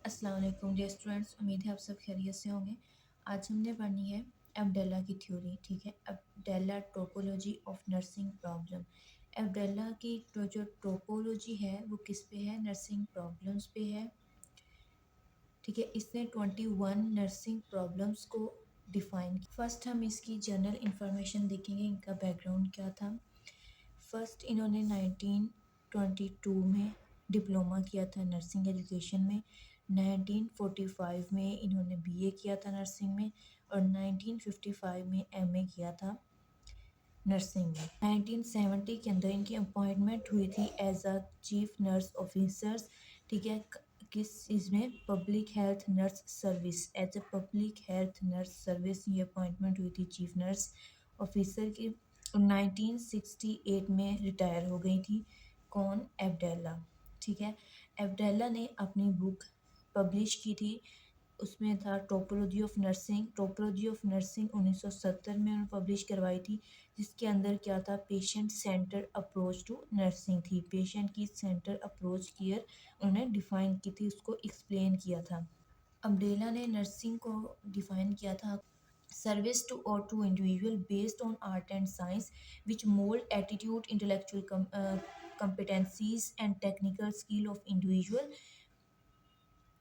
अस्सलाम वालेकुम dear students, उम्मीद है आप सब खैरियत से होंगे। आज हमने पढ़नी है एब्डेला की थ्योरी। ठीक है, एब्डेला टोपोलॉजी ऑफ नर्सिंग प्रॉब्लम। एब्डेला की जो टोपोलॉजी है वो किस पे है? नर्सिंग प्रॉब्लम्स पे है। ठीक है, इसने 21 नर्सिंग प्रॉब्लम्स को डिफ़ाइन किया। फर्स्ट हम इसकी जनरल इंफॉर्मेशन देखेंगे, इनका बैकग्राउंड क्या था। फर्स्ट इन्होंने 1922 में डिप्लोमा किया था नर्सिंग एजुकेशन में। 1945 में इन्होंने बीए किया था नर्सिंग में और 1955 में एमए किया था नर्सिंग में। 1970 के अंदर इनकी अपॉइंटमेंट हुई थी as a chief nurse officers. ठीक है, किस इसमें? Public health nurse service. As a public health nurse service ये अपॉइंटमेंट हुई थी चीफ नर्स ऑफिसर की। 1968 में रिटायर हो गई थी। कौन? एब्डेला। ठीक है, एब्डेला ने अपनी बुक पब्लिश की थी, उसमें था topology of nursing. Topology of nursing 1970 में उन्होंने पब्लिश करवाई थी, जिसके अंदर क्या था? Patient centre approach to nursing थी। पेशेंट की सेंटर अप्रोच कियर उन्होंने डिफ़ाइन की थी, उसको एक्सप्लेन किया था। अब्डेला ने नर्सिंग को डिफ़ाइन किया था service to or to individual based on art and science which mold attitude, intellectual competencies and technical skill of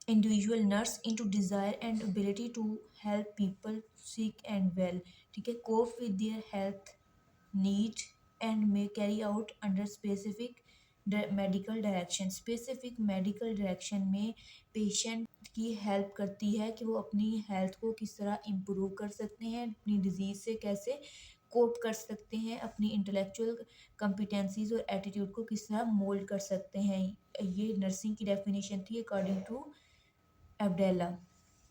individual nurse into desire and ability to help people sick and well. ठीक है, cope with their health need and may carry out under specific medical direction. Specific medical direction में patient की help करती है कि वो अपनी health को किस तरह इम्प्रूव कर सकते हैं, अपनी डिजीज़ से कैसे कोप कर सकते हैं, अपनी इंटेलेक्चुअल कॉम्पिटेंसीज और एटीट्यूड को किस तरह मोल्ड कर सकते हैं। ये नर्सिंग की डेफिनेशन थी अकॉर्डिंग टू एब्डेला।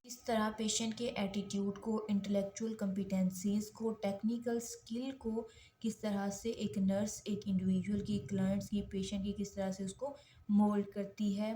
इस तरह पेशेंट के एटीट्यूड को, इंटेलेक्चुअल कॉम्पिटेंसीज को, टेक्निकल स्किल को किस तरह से एक नर्स एक इंडिविजुअल की, क्लाइंट्स की, पेशेंट की किस तरह से उसको मोल्ड करती है,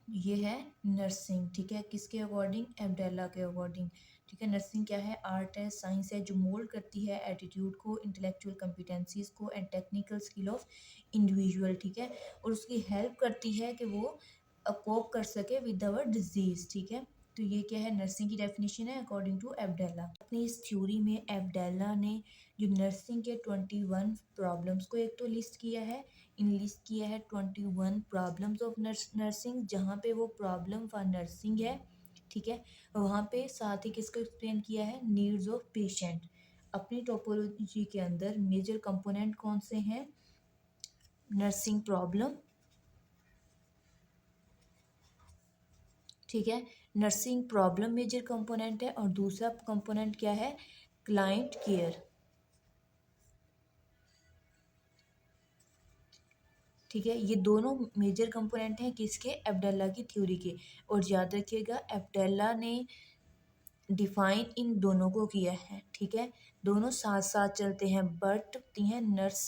ये है नर्सिंग। ठीक है, किसके अकॉर्डिंग? एब्डेला के अकॉर्डिंग। ठीक है, नर्सिंग क्या है? आर्ट है, साइंस है, जो मोल्ड करती है एटीट्यूड को, इंटेलेक्चुअल कॉम्पिटेंसीज को and technical skill of individual. ठीक है, और उसकी हेल्प करती है कि वो कोप कर सके विद आवर डिजीज। ठीक है, तो ये क्या है? नर्सिंग की डेफिनेशन है अकॉर्डिंग टू एब्डेला। अपनी इस थ्योरी में एब्डेला ने जो नर्सिंग के 21 प्रॉब्लम्स को एक तो लिस्ट किया है, लिस्ट किया है 21 प्रॉब्लम्स ऑफ नर्सिंग, जहाँ पे वो प्रॉब्लम फॉर नर्सिंग है। ठीक है, वहाँ पे साथ ही किसको एक्सप्लेन किया है? Needs of patient. अपनी टोपोलॉजी के अंदर मेजर कंपोनेंट कौन से हैं? Nursing problem. ठीक है, नर्सिंग प्रॉब्लम मेजर कंपोनेंट है और दूसरा कंपोनेंट क्या है? Client care. ठीक है, ये दोनों मेजर कंपोनेंट हैं किसके? एब्डेला की थ्योरी के। और याद रखिएगा एब्डेला ने डिफाइन इन दोनों को किया है। ठीक है, दोनों साथ साथ चलते हैं, बट हैं नर्स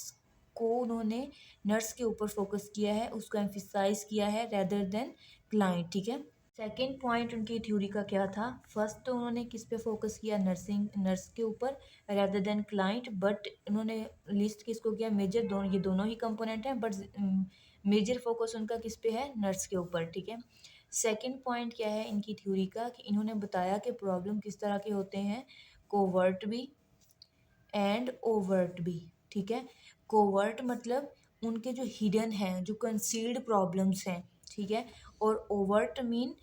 को उन्होंने नर्स के ऊपर फोकस किया है, उसको एम्फिसाइज किया है रेदर देन क्लाइंट। ठीक है, सेकेंड पॉइंट उनकी थ्योरी का क्या था? फर्स्ट तो उन्होंने किस पे फोकस किया? नर्स के ऊपर रेदर देन क्लाइंट, बट उन्होंने लिस्ट किसको किया? मेजर दोनों, ये दोनों ही कंपोनेंट हैं, बट मेजर फोकस उनका किस पे है? नर्स के ऊपर। ठीक है, सेकंड पॉइंट क्या है इनकी थ्योरी का? कि इन्होंने बताया कि प्रॉब्लम किस तरह के होते हैं? कोवर्ट भी एंड ओवर्ट भी। ठीक है, कोवर्ट मतलब उनके जो हिडन हैं, जो कंसील्ड प्रॉब्लम्स हैं। ठीक है, और ओवर्ट मीन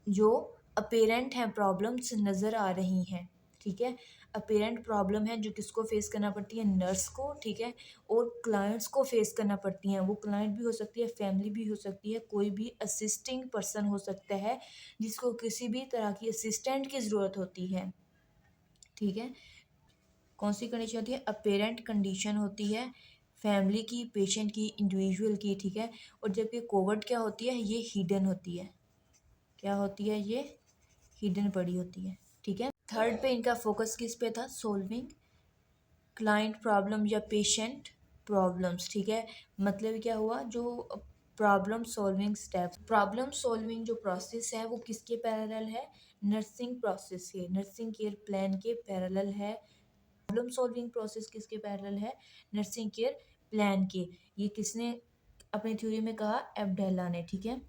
जो अपेरेंट हैं, प्रॉब्लम्स नज़र आ रही हैं। ठीक है, अपेरेंट प्रॉब्लम है जो किसको फेस करना पड़ती है? नर्स को। ठीक है, और क्लाइंट्स को फेस करना पड़ती हैं। वो क्लाइंट भी हो सकती है, फैमिली भी हो सकती है, कोई भी असिस्टिंग पर्सन हो सकता है जिसको किसी भी तरह की असिस्टेंट की ज़रूरत होती है। ठीक है, कौन सी कंडीशन होती है? अपेरेंट कंडीशन होती है फैमिली की, पेशेंट की, इंडिविजुअल की। ठीक है, और जबकि कोवर्ट क्या होती है? ये हिडन होती है। क्या होती है? ये हिडन पड़ी होती है। ठीक है, थर्ड पे इनका फोकस किस पे था? सोल्विंग क्लाइंट प्रॉब्लम या पेशेंट प्रॉब्लम्स। ठीक है, मतलब क्या हुआ? जो problem solving steps, problem solving जो प्रोसेस है वो किसके पैरेलल है? नर्सिंग प्रोसेस के, नर्सिंग केयर प्लान के पैरेलल है। प्रॉब्लम सॉल्विंग प्रोसेस किसके पैरेलल है? नर्सिंग केयर प्लान के। ये किसने अपनी थ्योरी में कहा? एब्डेला ने। ठीक है,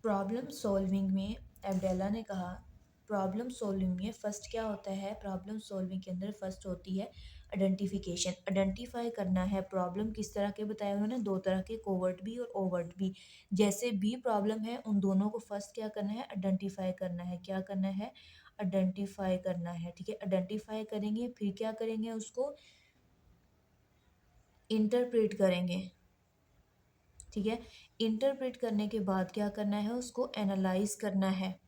प्रॉब्लम सॉल्विंग में एब्डेला ने कहा, प्रॉब्लम सॉल्विंग में फर्स्ट क्या होता है, प्रॉब्लम सॉल्विंग के अंदर फर्स्ट होती है आइडेंटिफिकेशन, आइडेंटिफाई करना है प्रॉब्लम किस तरह के बताए उन्होंने, दो तरह के, कोवर्ट भी और ओवर्ट भी। जैसे भी प्रॉब्लम है उन दोनों को फर्स्ट क्या करना है, आइडेंटिफाई करना है, क्या करना है, आइडेंटिफाई करना है, ठीक है। आइडेंटिफाई करेंगे फिर क्या करेंगे, उसको इंटरप्रेट करेंगे, ठीक है। इंटरप्रेट करने के बाद क्या करना है, उसको एनालाइज करना है,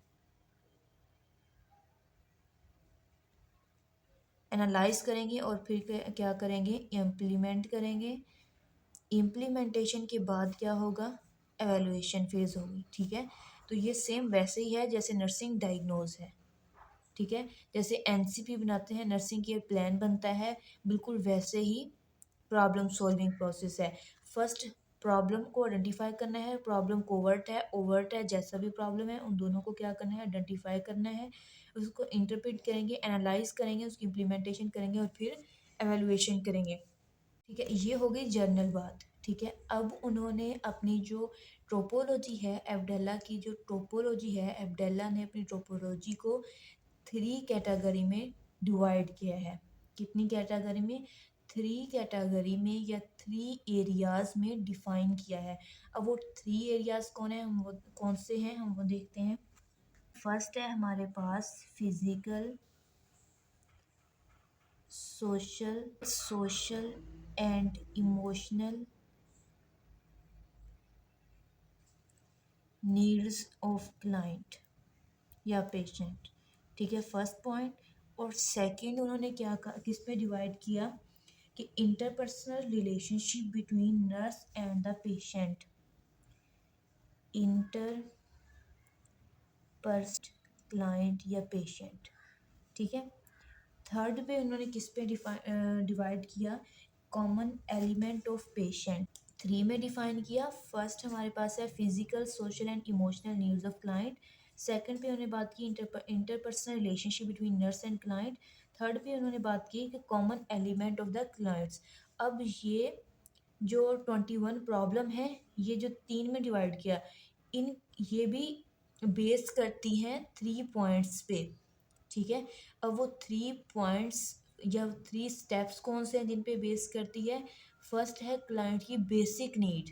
एनालाइज करेंगे और फिर क्या करेंगे, इम्प्लीमेंट करेंगे। इम्प्लीमेंटेशन के बाद क्या होगा, एवेलुएशन फेज होगी, ठीक है। तो ये सेम वैसे ही है जैसे नर्सिंग डायग्नोज है, ठीक है। जैसे एनसीपी बनाते हैं, नर्सिंग केयर प्लान बनता है, बिल्कुल वैसे ही प्रॉब्लम सॉल्विंग प्रोसेस है। फर्स्ट प्रॉब्लम को आइडेंटिफाई करना है, प्रॉब्लम कोवर्ट है ओवर्ट है, जैसा भी प्रॉब्लम है उन दोनों को क्या करना है, आइडेंटिफाई करना है, उसको इंटरप्रेट करेंगे, एनालाइज करेंगे, उसकी इम्प्लीमेंटेशन करेंगे और फिर एवेलुएशन करेंगे, ठीक है। ये हो गई जर्नल बात, ठीक है। अब उन्होंने अपनी जो ट्रोपोलॉजी है एब्डेला की, जो ट्रोपोलॉजी है एब्डेला ने अपनी ट्रोपोलॉजी को 3 कैटेगरी में डिवाइड किया है। कितनी कैटेगरी में, 3 कैटेगरी में या 3 एरियाज में डिफाइन किया है। अब वो 3 एरियाज कौन है, हम वो कौन से हैं हम वो देखते हैं। फर्स्ट है हमारे पास physical, social and emotional needs of client या पेशेंट, ठीक है, फर्स्ट पॉइंट। और सेकंड उन्होंने क्या कहा, किस पे डिवाइड किया कि interpersonal relationship between nurse and the patient, interperson client या पेशेंट, ठीक है। थर्ड पे उन्होंने किस पे डिवाइड किया, कॉमन एलिमेंट ऑफ पेशेंट, 3 में डिफाइन किया। फर्स्ट हमारे पास है physical, social and emotional needs of client. Second पे उन्होंने बात की interpersonal relationship between nurse and client. Third पे उन्होंने बात की कि common element of the clients. अब ये जो 21 प्रॉब्लम है, ये जो 3 में डिवाइड किया, इन ये भी बेस करती हैं 3 पॉइंट्स पे, ठीक है। अब वो 3 पॉइंट्स या 3 स्टेप्स कौन से हैं जिन पे बेस करती है। फर्स्ट है क्लाइंट की बेसिक नीड,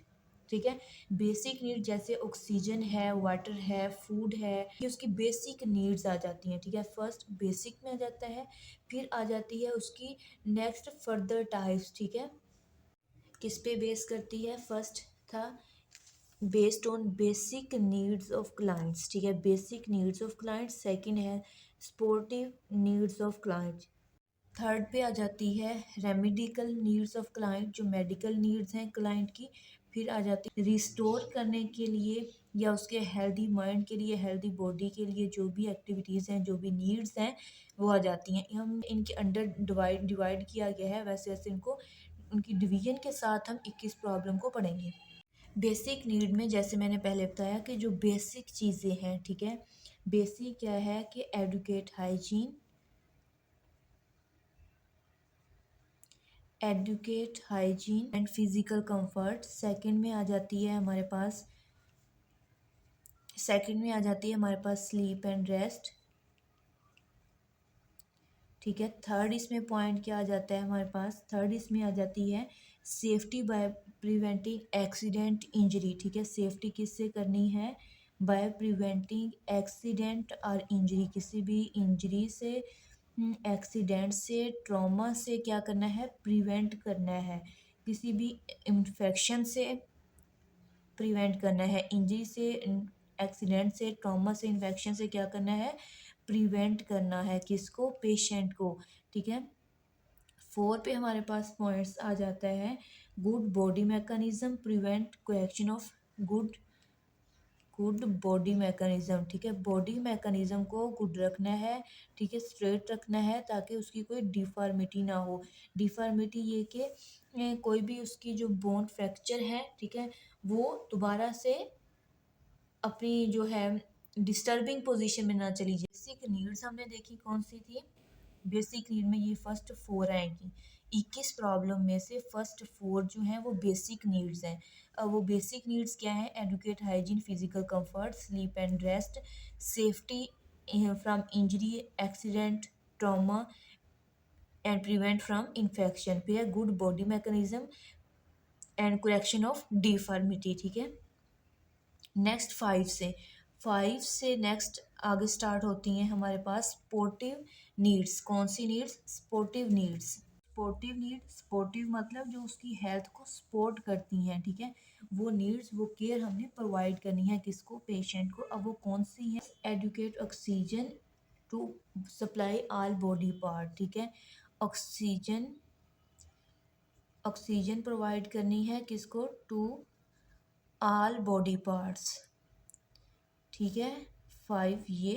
ठीक है। बेसिक नीड जैसे ऑक्सीजन है, वाटर है, फूड है, ये उसकी बेसिक नीड्स आ जाती हैं, ठीक है। फर्स्ट बेसिक में आ जाता है, फिर आ जाती है उसकी नेक्स्ट फर्दर टाइप्स, ठीक है। किस पे बेस करती है, फर्स्ट था based on basic needs of clients, ठीक है, basic needs of clients. Second है supportive needs of clients. Third पे आ जाती है रेमेडिकल नीड्स ऑफ क्लाइंट, जो मेडिकल नीड्स हैं क्लाइंट की। फिर आ जाती है रिस्टोर करने के लिए या उसके हेल्दी माइंड के लिए, हेल्दी बॉडी के लिए जो भी एक्टिविटीज़ हैं, जो भी नीड्स हैं वो आ जाती हैं। हम इनके अंडर डिवाइड किया गया है, वैसे वैसे इनको उनकी डिवीजन के साथ हम 21 प्रॉब्लम को पढ़ेंगे। बेसिक नीड में जैसे मैंने पहले बताया कि जो बेसिक चीज़ें हैं, ठीक है, बेसिक क्या है कि adequate hygiene, and physical comfort. Second में आ जाती है हमारे पास, स्लीप एंड रेस्ट, ठीक है। थर्ड इसमें पॉइंट क्या आ जाता है हमारे पास, थर्ड इसमें आ जाती है safety by preventing accident injury, ठीक है। सेफ्टी किससे करनी है, बाय प्रिवेंटिंग एक्सीडेंट और इंजरी, किसी भी इंजरी से, एक्सीडेंट से, ट्रॉमा से क्या करना है, प्रिवेंट करना है। किसी भी इन्फेक्शन से प्रिवेंट करना है, इंजरी से, एक्सीडेंट से, ट्रॉमा से, इन्फेक्शन से क्या करना है, प्रिवेंट करना है, किसको, पेशेंट को, ठीक है। 4 पे हमारे पास पॉइंट्स आ जाता है good body mechanism, prevent coaction of good body mechanism, ठीक है। बॉडी मैकेनिज्म को गुड रखना है, ठीक है, स्ट्रेट रखना है ताकि उसकी कोई डिफॉर्मिटी ना हो। डिफॉर्मिटी ये कि कोई भी उसकी जो बोन फ्रैक्चर है, ठीक है, वो दोबारा से अपनी जो है डिस्टर्बिंग पोजीशन में ना चली जाए। बेसिक नीड्स हमने देखी कौन सी थी, बेसिक नीड में ये फर्स्ट 4 आएंगी। 21 प्रॉब्लम में से फर्स्ट 4 जो हैं वो बेसिक नीड्स हैं। वो बेसिक नीड्स क्या है? Adequate, hygiene, physical comfort, sleep and rest, safety from injury, accident, trauma and prevent from infection. फिर है good body mechanism and correction of deformity. ठीक है, नेक्स्ट फाइव से नेक्स्ट आगे स्टार्ट होती हैं हमारे पास स्पोर्टिव नीड्स। कौन सी नीड्स? Supportive needs. स्पोर्टिव मतलब जो उसकी हेल्थ को सपोर्ट करती हैं, ठीक है, वो नीड्स, वो केयर हमने प्रोवाइड करनी है किसको? पेशेंट को। अब वो कौन सी है? Adequate oxygen to supply all body part. ठीक है, ऑक्सीजन ऑक्सीजन प्रोवाइड करनी है किसको? To all body parts. ठीक है, 5 ये।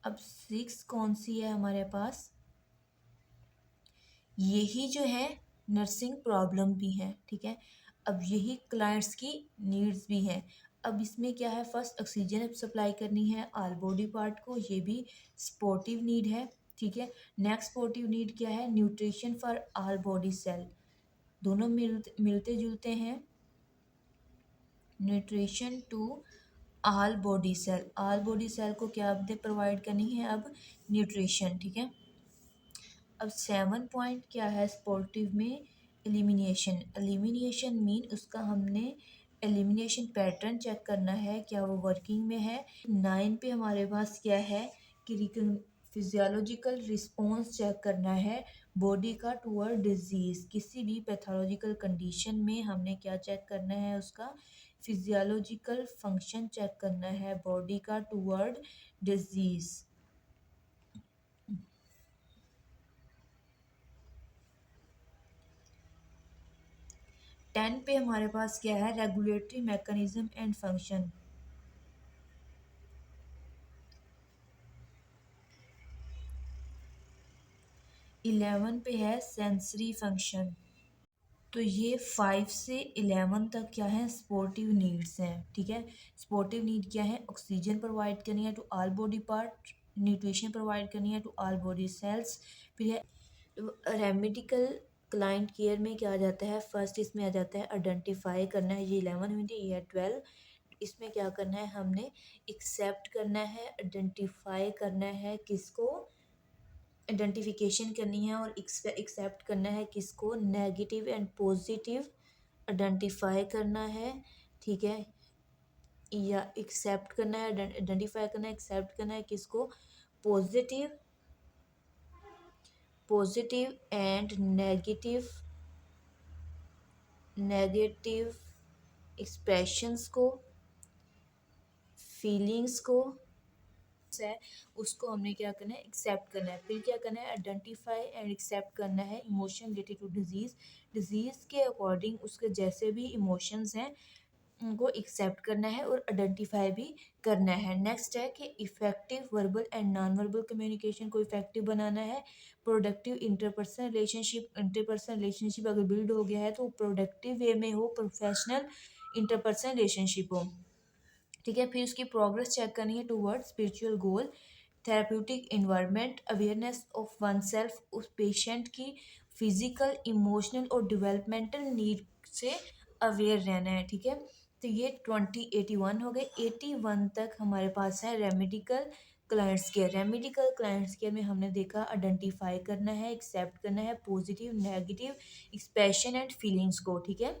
अब 6 कौन सी है हमारे पास? यही जो है नर्सिंग प्रॉब्लम भी है। ठीक है, अब यही क्लाइंट्स की नीड्स भी हैं। अब इसमें क्या है? फर्स्ट ऑक्सीजन सप्लाई करनी है ऑल बॉडी पार्ट को, ये भी सपोर्टिव नीड है। ठीक है, नेक्स्ट सपोर्टिव नीड क्या है? Nutrition for all body cell. दोनों मिलते जुलते हैं। Nutrition to all body cell को क्या प्रोवाइड करनी है? अब न्यूट्रिशन। ठीक है, अब 7 पॉइंट क्या है स्पोर्टिव में? एलिमिनेशन मीन उसका हमने एलिमिनेशन पैटर्न चेक करना है, क्या वो वर्किंग में है। 9 पे हमारे पास क्या है कि फिजियोलॉजिकल रिस्पॉन्स चेक करना है बॉडी का टूवर्ड डिजीज़। किसी भी पैथोलॉजिकल कंडीशन में हमने क्या चेक करना है? उसका फिजियोलॉजिकल फंक्शन चेक करना है बॉडी का टूवर्ड डिजीज़। 10 पे हमारे पास क्या है? Regulatory mechanism and function. 11 पे है सेंसरी फंक्शन। तो ये 5 से 11 तक क्या है? सपोर्टिव नीड्स हैं। ठीक है, सपोर्टिव नीड क्या है? ऑक्सीजन प्रोवाइड करनी है to all body part, nutrition provide करनी है टू ऑल बॉडी सेल्स। फिर है रेमेडिकल क्लाइंट केयर में क्या आ जाता है? फर्स्ट इसमें आ जाता है आइडेंटिफाई करना है। ये 11 हुई थी, ये 12। इसमें क्या करना है? हमने एक्सेप्ट करना है, आइडेंटिफाई करना है किसको? आइडेंटिफिकेशन करनी है और एक्सेप्ट करना है किसको? नेगेटिव एंड पॉजिटिव आइडेंटिफाई करना है। ठीक है, या एक्सेप्ट करना है, आइडेंटिफाई करना है, एक्सेप्ट करना है किसको? पॉजिटिव एंड नेगेटिव एक्सप्रेशंस को, फीलिंग्स को है, उसको हमने क्या करना है? एक्सेप्ट करना है। फिर क्या करना है? आइडेंटिफाई एंड एक्सेप्ट करना है इमोशन रिलेटेड टू डिजीज़ के अकॉर्डिंग उसके जैसे भी इमोशंस हैं उनको एक्सेप्ट करना है और आइडेंटिफाई भी करना है। नेक्स्ट है कि effective verbal and non verbal communication को इफेक्टिव बनाना है। प्रोडक्टिव इंटरपर्सनल रिलेशनशिप अगर बिल्ड हो गया है तो प्रोडक्टिव वे में हो, प्रोफेशनल इंटरपर्सनल रिलेशनशिप हो। ठीक है, फिर उसकी प्रोग्रेस चेक करनी है toward spiritual goal, therapeutic environment, awareness of one self, उस पेशेंट की फिजिकल, इमोशनल और डेवलपमेंटल नीड से अवेयर रहना है। ठीक है, तो ये 81 हो गए। 81 तक हमारे पास है remedial clients care. Remedial clients care में हमने देखा आइडेंटिफाई करना है, एक्सेप्ट करना है positive negative expression and feelings को। ठीक है,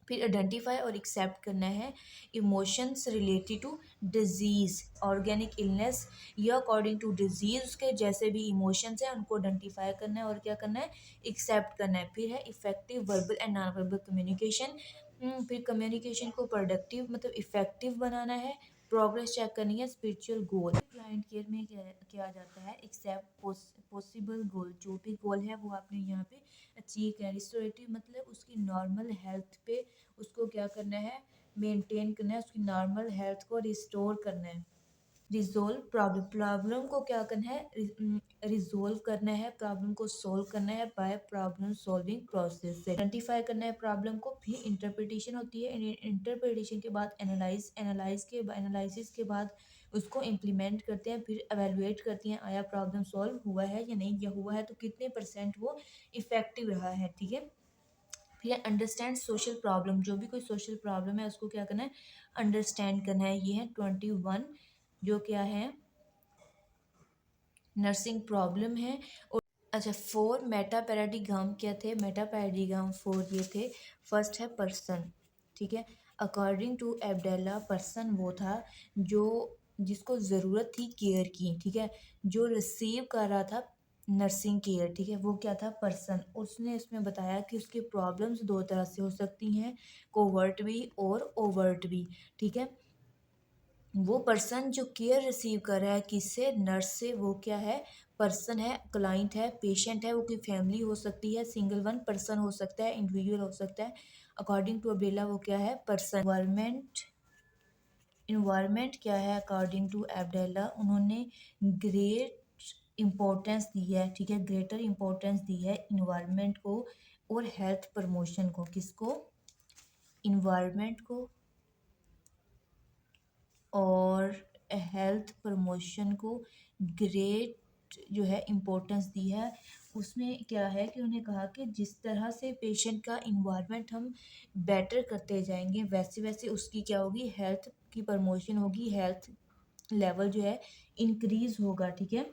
फिर आइडेंटिफाई और एक्सेप्ट करना है emotions related to disease, organic illness या अकॉर्डिंग टू डिजीज़ उसके जैसे भी इमोशंस हैं उनको आइडेंटिफाई करना है और क्या करना है? एक्सेप्ट करना है। फिर है effective verbal and non verbal communication. फिर कम्युनिकेशन को प्रोडक्टिव मतलब इफेक्टिव बनाना है। प्रोग्रेस चेक करनी है, स्पिरिचुअल गोल। क्लाइंट केयर में क्या आ जाता है? एक्सेप्ट पॉसिबल गोल, जो भी गोल है वो आपने यहाँ पे अचीव किया। रिस्टोरेटिव मतलब उसकी नॉर्मल हेल्थ पे उसको क्या करना है? मेंटेन करना है, उसकी नॉर्मल हेल्थ को रिस्टोर करना है। रिजोल्व प्रॉब्लम को क्या करना है? रिजोल्व करना है, प्रॉब्लम को सोल्व करना है बाय प्रॉब्लम सॉल्विंग प्रोसेस से। आइडेंटिफाई करना है प्रॉब्लम को, फिर इंटरप्रिटेशन होती है। इंटरप्रिटेशन के बाद एनालिसिस के बाद उसको इम्प्लीमेंट करते हैं, फिर एवेलुएट करती हैं आया प्रॉब्लम सॉल्व हुआ है या नहीं, या हुआ है तो कितने % वो इफेक्टिव रहा है। ठीक है, फिर है अंडरस्टैंड सोशल प्रॉब्लम, जो भी कोई सोशल प्रॉब्लम है उसको क्या करना है, अंडरस्टैंड करना है। ये है 21 जो क्या है, नर्सिंग प्रॉब्लम है। और अच्छा, 4 मेटा पैराडिग्राम क्या थे, मेटा पैराडिग्राम 4 ये थे। फर्स्ट है पर्सन, ठीक है। अकॉर्डिंग टू एब्डेला, पर्सन वो था जो जिसको ज़रूरत थी केयर की, ठीक है, जो रिसीव कर रहा था नर्सिंग केयर, ठीक है, वो क्या था, पर्सन। उसने इसमें बताया कि उसकी प्रॉब्लम्स दो तरह से हो सकती हैं, कोवर्ट भी और ओवर्ट भी, ठीक है। वो पर्सन जो केयर रिसीव कर रहा है किससे, नर्स से, वो क्या है, पर्सन है, क्लाइंट है, पेशेंट है, वो कोई फैमिली हो सकती है, सिंगल वन पर्सन हो सकता है, इंडिविजुअल हो सकता है। अकॉर्डिंग टू अब्रेला वो क्या है, पर्सन। इन्वायरमेंट क्या है, अकॉर्डिंग टू एब्डेला उन्होंने ग्रेट इम्पोर्टेंस दी है, ठीक है, ग्रेटर इम्पोर्टेंस दी है इन्वायरमेंट को और हेल्थ प्रमोशन को। किसको, इन्वायरमेंट को और हेल्थ प्रमोशन को ग्रेट जो है इम्पोर्टेंस दी है। उसमें क्या है कि उन्होंने कहा कि जिस तरह से पेशेंट का इन्वायरमेंट हम बेटर करते जाएंगे वैसे वैसे उसकी क्या होगी, हेल्थ की प्रमोशन होगी, हेल्थ लेवल जो है इंक्रीज होगा, ठीक है।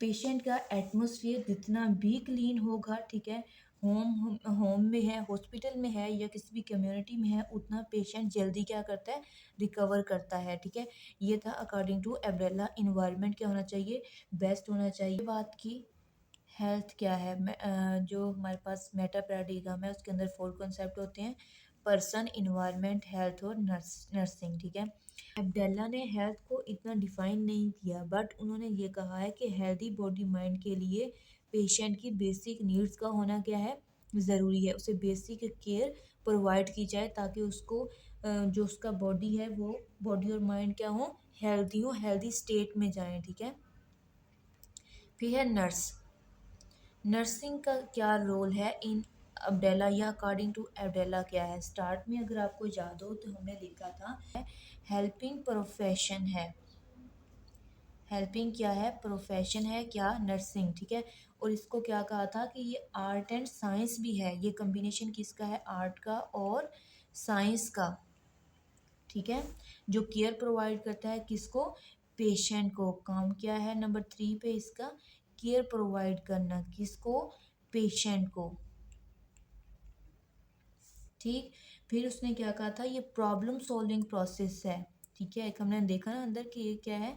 पेशेंट का एटमोसफियर जितना भी क्लीन होगा, ठीक है, होम होम में है, हॉस्पिटल में है या किसी भी कम्युनिटी में है, उतना पेशेंट जल्दी क्या करता है, रिकवर करता है, ठीक है। ये था अकॉर्डिंग टू एब्रेला, इन्वायरमेंट क्या होना चाहिए, बेस्ट होना चाहिए। बात की हेल्थ क्या है, जो हमारे पास मेटा पैराडिग्राम है उसके अंदर 4 कॉन्सेप्ट होते हैं, पर्सन, इन्वायरमेंट, हेल्थ और नर्सिंग, ठीक है। अब्दुल्ला ने हेल्थ को इतना डिफाइन नहीं किया, बट उन्होंने ये कहा है कि हेल्दी बॉडी माइंड के लिए पेशेंट की बेसिक नीड्स का होना क्या है, ज़रूरी है, उसे बेसिक केयर प्रोवाइड की जाए ताकि उसको जो उसका बॉडी है वो बॉडी और माइंड क्या हो, हेल्दी स्टेट में जाए, ठीक है। फिर है नर्स, नर्सिंग का क्या रोल है इन अब्डेला, या अकॉर्डिंग टू अब्डेला क्या है। स्टार्ट में अगर आपको याद हो तो हमने देखा था हेल्पिंग प्रोफेशन है, हेल्पिंग क्या है, प्रोफेशन है क्या, नर्सिंग, ठीक है। और इसको क्या कहा था कि ये आर्ट एंड साइंस भी है, ये कॉम्बिनेशन किसका है, आर्ट का और साइंस का, ठीक है। जो केयर प्रोवाइड करता है किसको, पेशेंट को। काम क्या है नंबर 3 पे इसका, केयर प्रोवाइड करना, किसको, पेशेंट को, ठीक। फिर उसने क्या कहा था, ये प्रॉब्लम सॉल्विंग प्रोसेस है, ठीक है। एक हमने देखा ना अंदर कि ये क्या है,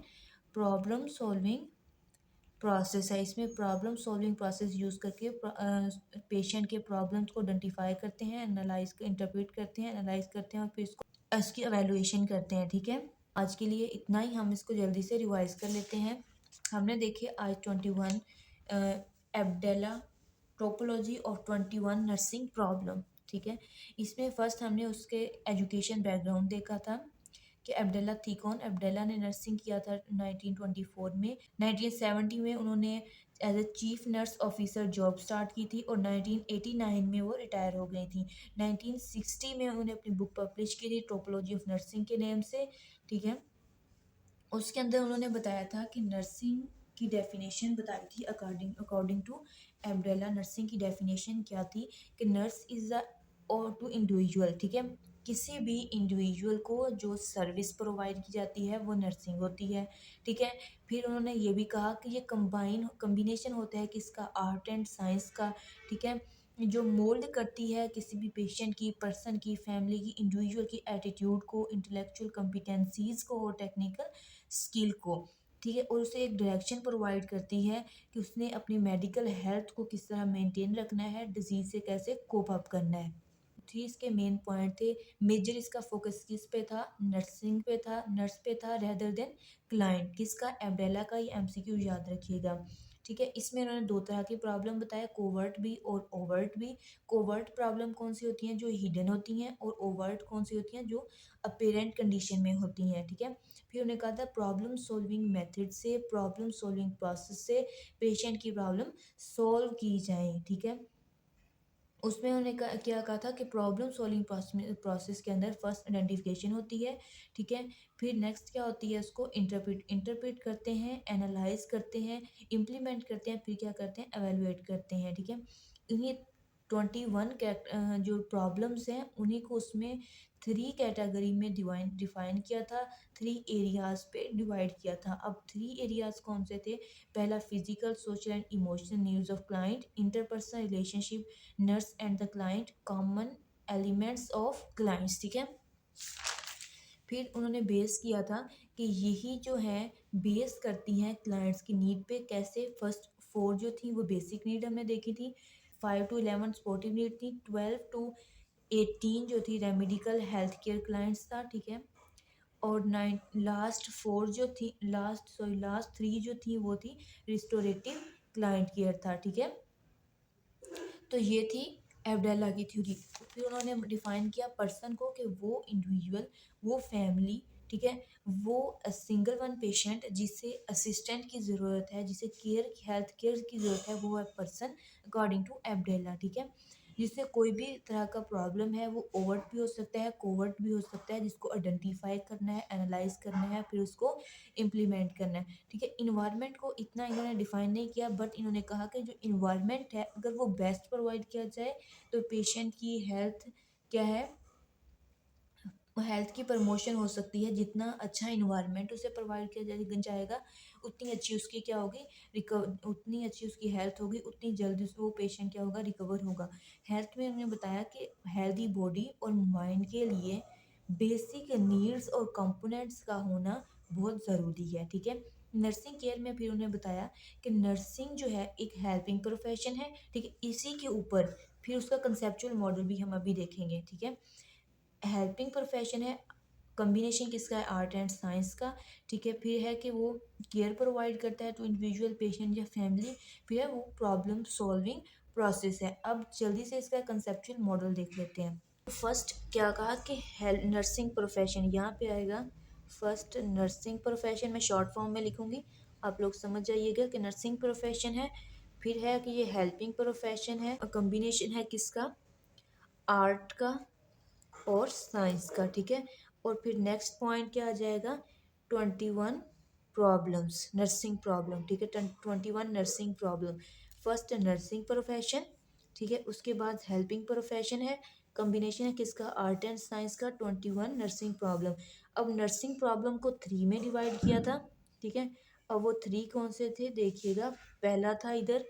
प्रॉब्लम सॉल्विंग प्रोसेस है। इसमें प्रॉब्लम सॉल्विंग प्रोसेस यूज़ करके पेशेंट के प्रॉब्लम्स को आइडेंटिफाई करते हैं, एनालाइज इंटरप्रेट करते हैं, एनालाइज करते हैं और फिर इसको इसकी एवेलुएशन करते हैं, ठीक है। आज के लिए इतना ही, हम इसको जल्दी से रिवाइज कर लेते हैं। हमने देखे आज 21 एब्डेला टोपोलॉजी और 21 नर्सिंग प्रॉब्लम, ठीक है। इसमें फर्स्ट हमने उसके एजुकेशन बैकग्राउंड देखा था कि अब्दुल्ला थी कौन। अब्दुल्ला ने नर्सिंग किया था 1924 में। 1970 में उन्होंने as a chief nurse officer job start की थी और 1989 में वो रिटायर हो गई थी। 1960 में उन्होंने अपनी बुक पब्लिश की थी टोपोलॉजी ऑफ नर्सिंग के नेम से, ठीक है। उसके अंदर उन्होंने बताया था कि नर्सिंग की डेफिनेशन बताई थी अकॉर्डिंग अकॉर्डिंग टू एब्रेला। नर्सिंग की डेफिनेशन क्या थी कि नर्स इज़ अ और टू इंडिविजुअल, ठीक है, किसी भी इंडिविजुअल को जो सर्विस प्रोवाइड की जाती है वो नर्सिंग होती है, ठीक है। फिर उन्होंने ये भी कहा कि ये कम्बिनेशन होता है किसका, आर्ट एंड साइंस का, ठीक है, जो मोल्ड करती है किसी भी पेशेंट की, पर्सन की, फैमिली की, इंडिविजुअल की एटीट्यूड को, इंटेलेक्चुअल कम्पिटेंसीज को और टेक्निकल स्किल को, ठीक है। और उसे एक डायरेक्शन प्रोवाइड करती है कि उसने अपनी मेडिकल हेल्थ को किस तरह मेंटेन रखना है, डिजीज से कैसे कोप अप करना है। थ्री इसके मेन पॉइंट थे। मेजर इसका फोकस किस पे था, नर्सिंग पे था, नर्स पे था रेदर देन क्लाइंट। किसका, एब्रेला का, ये एमसीक्यू याद रखिएगा, ठीक है। इसमें उन्होंने दो तरह की प्रॉब्लम बताया, कोवर्ट भी और ओवर्ट भी। कोवर्ट प्रॉब्लम कौन सी होती हैं, जो हिडन होती हैं, और ओवर्ट कौन सी होती हैं, जो अपेरेंट कंडीशन में होती हैं, ठीक है। फिर उन्होंने कहा था प्रॉब्लम सॉल्विंग मेथड से, प्रॉब्लम सॉल्विंग प्रोसेस से पेशेंट की प्रॉब्लम सॉल्व की जाए, ठीक है। उसमें उन्होंने क्या कहा था कि प्रॉब्लम सॉल्विंग प्रोसेस के अंदर फर्स्ट आइडेंटिफिकेशन होती है, ठीक है। फिर नेक्स्ट क्या होती है, उसको इंटरप्रेट करते हैं, एनालाइज करते हैं, इम्प्लीमेंट करते हैं, फिर क्या करते हैं, एवेलुएट करते हैं, ठीक है। इन्हीं 21 जो प्रॉब्लम्स हैं उन्हीं को उसमें 3 कैटेगरी में डिफाइन किया था, 3 एरियाज पे डिवाइड किया था। अब 3 एरियाज कौन से थे? पहला physical, social and emotional needs of client, interpersonal relationship, nurse and the client, common elements of clients, ठीक है। फिर उन्होंने बेस किया था कि यही जो है बेस करती हैं क्लाइंट्स की नीड पे। कैसे? फर्स्ट 4 जो थी वो बेसिक नीड हमने देखी थी, 5 to 11 सपोर्टिव नीड थी, 12 to 18 जो थी रेमेडिकल हेल्थ केयर क्लाइंट्स था, ठीक है। और 9 लास्ट 4 जो थी लास्ट 3 जो थी वो थी रिस्टोरेटिव क्लाइंट केयर था, ठीक है। तो ये थी एब्डेला की थ्योरी। फिर उन्होंने डिफाइन किया पर्सन को कि वो इंडिविजुअल, वो फैमिली, ठीक है, वो सिंगल वन पेशेंट जिसे असिस्टेंट की ज़रूरत है, जिसे हेल्थ केयर की ज़रूरत है, वो है पर्सन अकॉर्डिंग टू एब्डेला, ठीक है। जिससे कोई भी तरह का प्रॉब्लम है वो ओवर्ट भी हो सकता है, कोवर्ट भी हो सकता है, जिसको आइडेंटिफाई करना है, एनालाइज करना है, फिर उसको इम्प्लीमेंट करना है, ठीक है। इन्वायरमेंट को इतना इन्होंने डिफाइन नहीं किया, बट इन्होंने कहा कि जो इन्वायरमेंट है अगर वो बेस्ट प्रोवाइड किया जाए तो पेशेंट की हेल्थ क्या है, हेल्थ की प्रमोशन हो सकती है। जितना अच्छा इन्वायरमेंट उसे प्रोवाइड किया जाएगा उतनी अच्छी उसकी क्या होगी, उतनी अच्छी उसकी हेल्थ होगी, उतनी जल्दी वो पेशेंट क्या होगा, रिकवर होगा। हेल्थ में उन्होंने बताया कि हेल्दी बॉडी और माइंड के लिए बेसिक नीड्स और कंपोनेंट्स का होना बहुत ज़रूरी है, ठीक है। नर्सिंग केयर में फिर उन्होंने बताया कि नर्सिंग जो है एक हेल्पिंग प्रोफेशन है, ठीक है। इसी के ऊपर फिर उसका कंसेप्चुअल मॉडल भी हम अभी देखेंगे, ठीक है। हेल्पिंग प्रोफेशन है, कॉम्बिनेशन किसका है, आर्ट एंड साइंस का, ठीक है। फिर है कि वो केयर प्रोवाइड करता है टू इंडिविजुअल पेशेंट या फैमिली, फिर है वो प्रॉब्लम सॉल्विंग प्रोसेस है। अब जल्दी से इसका कंसेप्चुअल मॉडल देख लेते हैं। फर्स्ट क्या कहा कि नर्सिंग प्रोफेशन यहाँ पे आएगा। फर्स्ट नर्सिंग प्रोफेशन में शॉर्ट फॉर्म में लिखूंगी, आप लोग समझ जाइएगा कि नर्सिंग प्रोफेशन है। फिर है कि ये हेल्पिंग प्रोफेशन है, कॉम्बिनेशन है किसका, आर्ट का और साइंस का, ठीक है। और फिर नेक्स्ट पॉइंट क्या आ जाएगा, 21 प्रॉब्लम्स, नर्सिंग प्रॉब्लम, ठीक है। 21 nursing problem. First nursing profession, ठीक है। उसके बाद हेल्पिंग प्रोफेशन है, कॉम्बिनेशन है किसका, आर्ट एंड साइंस का, 21 नर्सिंग प्रॉब्लम। अब नर्सिंग प्रॉब्लम को 3 में डिवाइड किया था, ठीक है। अब वो 3 कौन से थे देखिएगा। पहला था इधर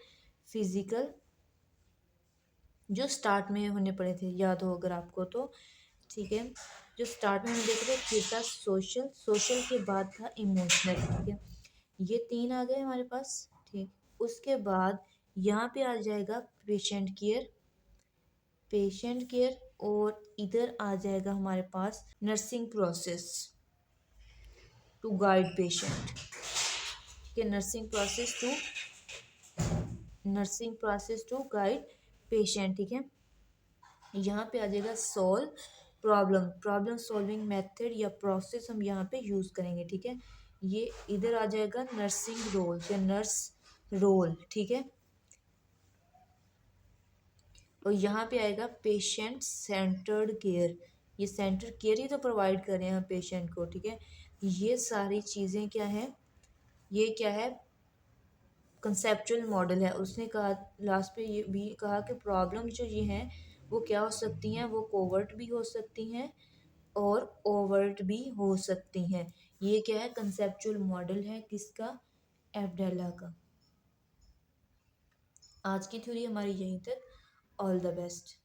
फिजिकल, जो स्टार्ट में हमने पढ़े थे, याद हो अगर आपको तो, ठीक है। जो स्टार्ट में हम देख रहे थे, फिर था सोशल, सोशल के बाद था इमोशनल, ठीक है। ये 3 आ गए हमारे पास, ठीक। उसके बाद यहाँ पे आ जाएगा पेशेंट केयर, पेशेंट केयर, और इधर आ जाएगा हमारे पास nursing process to guide patient, ठीक है। Nursing process to guide patient, ठीक है। यहाँ पे आ जाएगा solve problem, problem solving method या प्रोसेस हम यहाँ पे यूज़ करेंगे, ठीक है। ये इधर आ जाएगा नर्सिंग रोल या नर्स रोल, ठीक है। और यहाँ पे आएगा पेशेंट सेंटर्ड केयर, ये सेंटर केयर ही तो प्रोवाइड कर रहे हैं पेशेंट को, ठीक है। ये सारी चीज़ें क्या है, ये क्या है, कंसेप्चुअल मॉडल है। उसने कहा लास्ट पे ये भी कहा कि प्रॉब्लम जो ये हैं वो क्या हो सकती हैं, वो कोवर्ट भी हो सकती हैं और ओवर्ट भी हो सकती हैं। ये क्या है, कंसेप्चुअल मॉडल है किसका, एब्डेला का। आज की थ्योरी हमारी यहीं तक। All the best.